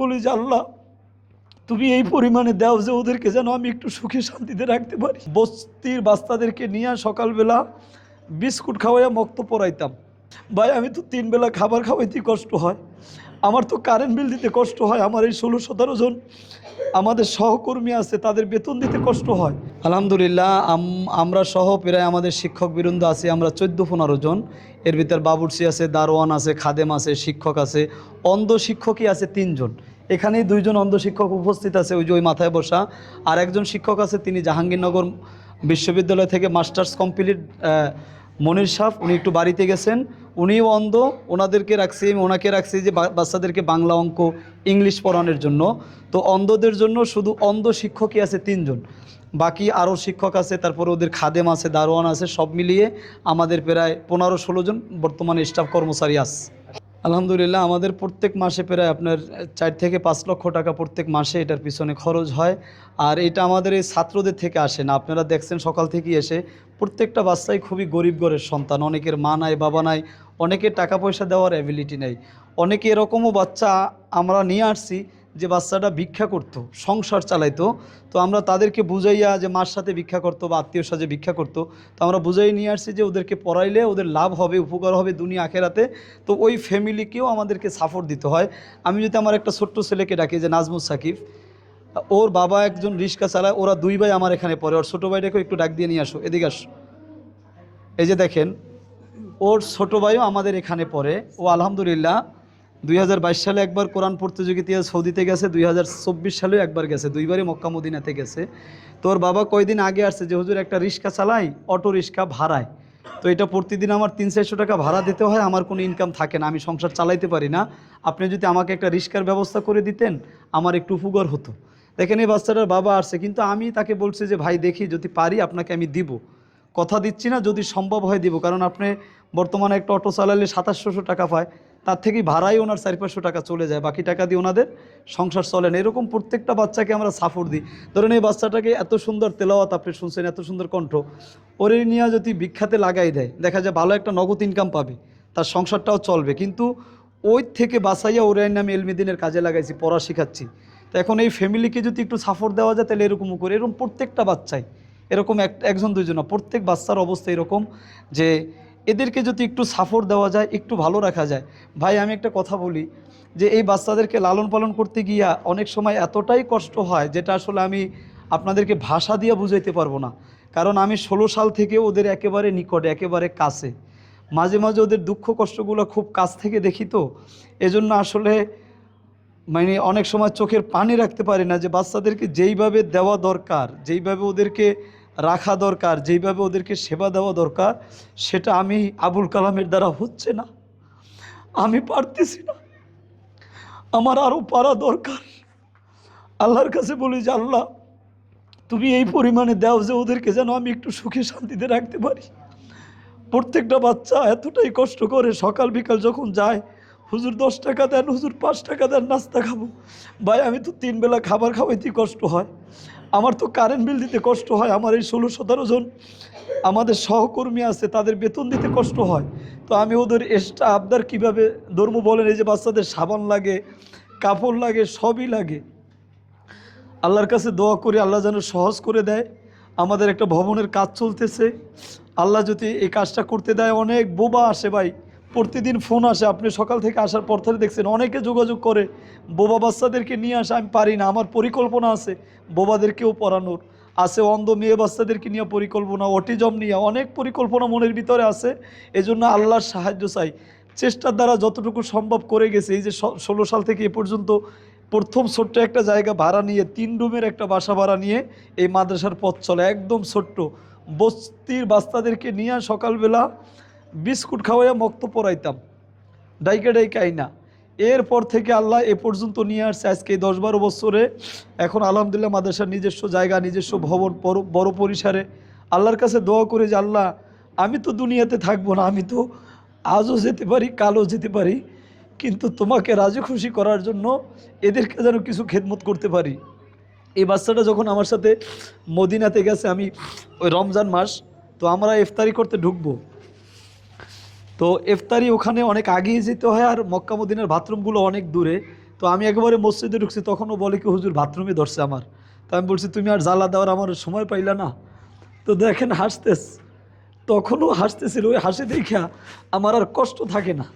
বলি যে আল্লাহ তুমি এই পরিমাণে দাও যে ওদেরকে যেন আমি একটু সুখে শান্তিতে রাখতে পারি। বস্তির বাচ্চাদেরকে নিয়ে সকালবেলা বিস্কুট খাওয়াইয়া মক্ত পড়াইতাম। ভাই আমি তো 3 বেলা খাবার খাওয়াইতে কষ্ট হয়, আমার তো কারেন্ট বিল দিতে কষ্ট হয়, আমার এই 16-17 জন আমাদের সহকর্মী আছে তাদের বেতন দিতে কষ্ট হয়। আলহামদুলিল্লাহ আমরা সহ প্রায় আমাদের শিক্ষক বৃন্দ আছে আমরা 14-15 জন। এর ভিতর বাবুর্চি আছে, দারোয়ান আছে, খাদেম আছে, শিক্ষক আছে, অন্ধ শিক্ষকই আছে 3 জন। এখানেই 2 জন অন্ধ শিক্ষক উপস্থিত আছে, ওই যে ওই মাথায় বসা। আর একজন শিক্ষক আছে, তিনি জাহাঙ্গীরনগর বিশ্ববিদ্যালয় থেকে মাস্টার্স কমপ্লিট, মনির সাহ, উনি একটু বাড়িতে গেছেন, উনিও অন্ধ। ওনাকে রাখছি যে বাচ্চাদেরকে বাংলা, অঙ্ক, ইংলিশ পড়ানোর জন্য। তো অন্ধদের জন্য শুধু অন্ধ শিক্ষকই আছে 3 জন, বাকি আরও শিক্ষক আছে, তারপরে ওদের খাদেম আছে, দারোয়ান আছে, সব মিলিয়ে আমাদের প্রায় 15-16 জন বর্তমানে স্টাফ কর্মচারী আছে। আলহামদুলিল্লাহ আমাদের প্রত্যেক মাসে প্রায় আপনার 4 থেকে 5 লক্ষ টাকা প্রত্যেক মাসে এটার পিছনে খরচ হয়। আর এটা আমাদের এই ছাত্রদের থেকে আসে না, আপনারা দেখছেন সকাল থেকেই এসে প্রত্যেকটা বাচ্চাই খুবই গরিব ঘরের সন্তান, অনেকের মা নাই, বাবা নাই, অনেকের টাকা পয়সা দেওয়ার অ্যাবিলিটি নেই। অনেকে এরকমও বাচ্চা আমরা নিয়ে আসছি যে বাচ্চাটা ভিক্ষা করতো, সংসার চালাইতো। তো আমরা তাদেরকে বুঝাইয়া, যে মার সাথে ভিক্ষা করতো বা আত্মীয়র সাথে ভিক্ষা করতো, তো আমরা বুঝাই নিয়ে আসছি যে ওদেরকে পড়াইলে ওদের লাভ হবে, উপকার হবে দুনিয়া আখেরাতে। তো ওই ফ্যামিলিকেও আমাদেরকে সাপোর্ট দিতে হয়। আমি যদি আমার একটা ছোট্ট ছেলেকে ডাকি যে নাজমুস সাকিব, ওর বাবা একজন রিক্সা চালায়, ওরা 2 ভাই আমার এখানে পড়ে, ওর ছোটো ভাইটাকে একটু ডাক দিয়ে নিয়ে আসো, এদিকে আসো। এই যে দেখেন, ওর ছোটো ভাইও আমাদের এখানে পড়ে। ও আলহামদুলিল্লাহ 2022 সালে একবার কোরআন প্রতিযোগিতায় সৌদিতে গেছে, 2024 সালেও একবার গেছে, 2 বারই মক্কা মদিনাতে গেছে। তো ওর বাবা কয়দিন আগে আসছে যে হুজুর একটা রিক্সা চালাই, অটো রিক্সা ভাড়ায়, তো এটা প্রতিদিন আমার 300-400 টাকা ভাড়া দিতে হয়, আমার কোনো ইনকাম থাকে না, আমি সংসার চালাইতে পারি না, আপনি যদি আমাকে একটা রিক্সার ব্যবস্থা করে দিতেন আমার একটু উপকার হতো। দেখেন এই বাচ্চাটার বাবা আসছে, কিন্তু আমি তাকে বলছি যে ভাই দেখি যদি পারি আপনাকে আমি দিব, কথা দিচ্ছি না, যদি সম্ভব হয় দিব, কারণ আপনি বর্তমানে একটা অটো চালালে 2700 টাকা পায়, তার থেকেই ভাড়াই ওনার 400-500 টাকা চলে যায়, বাকি টাকা দিয়ে ওনাদের সংসার চলে না। এরকম প্রত্যেকটা বাচ্চাকে আমরা সাপোর্ট দিই। ধরেন এই বাচ্চাটাকে এত সুন্দর তেলাওয়াত আপনি শুনছেন, এত সুন্দর কণ্ঠ, ওরে নিয়ে যদি ভিক্ষাতে লাগাই দেয়, দেখা যায় ভালো একটা নগদ ইনকাম পাবে, তার সংসারটাও চলবে, কিন্তু ওই থেকে বাঁচাইয়া ওরে আমি এলমিদিনের কাজে লাগাইছি, পড়া শেখাচ্ছি। তো এখন এই ফ্যামিলিকে যদি একটু সাপোর্ট দেওয়া যায় তাহলে এরকমও করে, এরকম প্রত্যেকটা বাচ্চাই এরকম, একজন দুইজন না, প্রত্যেক বাচ্চার অবস্থা এরকম যে এদেরকে যদি একটু সাপোর্ট দেওয়া যায়, একটু ভালো রাখা যায়। ভাই আমি একটা কথা বলি যে এই বাচ্চাদেরকে লালন পালন করতে গিয়া অনেক সময় এতটাই কষ্ট হয় যেটা আসলে আমি আপনাদেরকে ভাষা দিয়ে বুঝাইতে পারবো না। কারণ আমি 16 সাল থেকে ওদের একেবারে নিকটে, একেবারে কাছে, মাঝে মাঝে ওদের দুঃখ কষ্টগুলো খুব কাছ থেকে দেখি, তো এজন্য আসলে মানে অনেক সময় চোখের পানি রাখতে পারি না যে বাচ্চাদেরকে যেইভাবে দেওয়া দরকার, যেইভাবে ওদেরকে রাখা দরকার, যেইভাবে ওদেরকে সেবা দেওয়া দরকার, সেটা আমি আবুল কালামের দ্বারা হচ্ছে না, আমি পারতেছি না, আমার আরও পারা দরকার। আল্লাহর কাছে বলি যে আল্লাহ তুমি এই পরিমাণে দাও যে ওদেরকে যেন আমি একটু সুখে শান্তিতে রাখতে পারি। প্রত্যেকটা বাচ্চা এতটাই কষ্ট করে, সকাল বিকাল যখন যায়, হুজুর 10 টাকা দেন, হুজুর 5 টাকা দেন, নাস্তা খাবো। ভাই আমি তো 3 বেলা খাবার খাওয়াইতে কষ্ট হয়, আমার তো কারেন্ট বিল দিতে কষ্ট হয়, আমার এই 16-17 জন আমাদের সহকর্মী আছে তাদের বেতন দিতে কষ্ট হয়। তো আমি ওদের এক্সট্রা আবদার কীভাবে ধর্ম বলেন, এই যে বাচ্চাদের সাবান লাগে, কাপড় লাগে, সবই লাগে। আল্লাহর কাছে দোয়া করি আল্লাহ যেন সহজ করে দেয়। আমাদের একটা ভবনের কাজ চলতেছে, আল্লাহ যদি এই কাজটা করতে দেয়। অনেক বোবা আসে ভাই, প্রতিদিন ফোন আসে, আপনি সকাল থেকে আসার পর থেকে দেখছেন অনেকে যোগাযোগ করে, বোবা বাচ্চাদেরকে নিয়ে আসে, আমি পারি না, আমার পরিকল্পনা আছে বোবাদেরকেও পড়ানোর, আছে অন্ধ মেয়ে বাচ্চাদেরকে নিয়ে পরিকল্পনা, অটিজম নিয়ে অনেক পরিকল্পনা মনের ভিতরে আছে। এজন্য আল্লাহর সাহায্য চাই, চেষ্টার দ্বারা যতটুকু সম্ভব করে গেছে। এই যে 16 সাল থেকে এ পর্যন্ত প্রথম ছোট্ট একটা জায়গা ভাড়া নিয়ে, 3 রুমের একটা বাসা ভাড়া নিয়ে এই মাদ্রাসার পথ চলে, একদম ছোট্ট বস্তির বাচ্চাদেরকে নিয়ে সকালবেলা বিস্কুট খাওয়াইয়া মক্ত পড়াইতাম, ডাইকা ডাইকা আইনা। এরপর থেকে আল্লাহ এ পর্যন্ত নিয়ে আসছে, আজকে এই 10-12 বছরে এখন আলহামদুলিল্লাহ মাদ্রাসার নিজস্ব জায়গা, নিজস্ব ভবন, বড় পরিসরে। আল্লাহর কাছে দোয়া করে যে আল্লাহ আমি তো দুনিয়াতে থাকবো না, আমি তো আজও যেতে পারি, কালও যেতে পারি, কিন্তু তোমাকে রাজি খুশি করার জন্য এদেরকে যেন কিছু খেদমত করতে পারি। এই বাচ্চাটা যখন আমার সাথে মদিনাতে গেছে, আমি ওই রমজান মাস, তো আমরা ইফতারি করতে ঢুকবো, তো ইফতারি ওখানে অনেক আগিয়ে যেতে হয়, আর মক্কা মদিনার বাথরুমগুলো অনেক দূরে। তো আমি একেবারে মসজিদে ঢুকছি, তখনও বলে কি হুজুর বাথরুমে ধরছে আমার। তো আমি বলছি তুমি আর জ্বালা দেওয়ার আমার সময় পাইলা না? তো দেখেন হাসতেস, তখনও হাসতেছিল, ওই হাসি দেখা আমার আর কষ্ট থাকে না।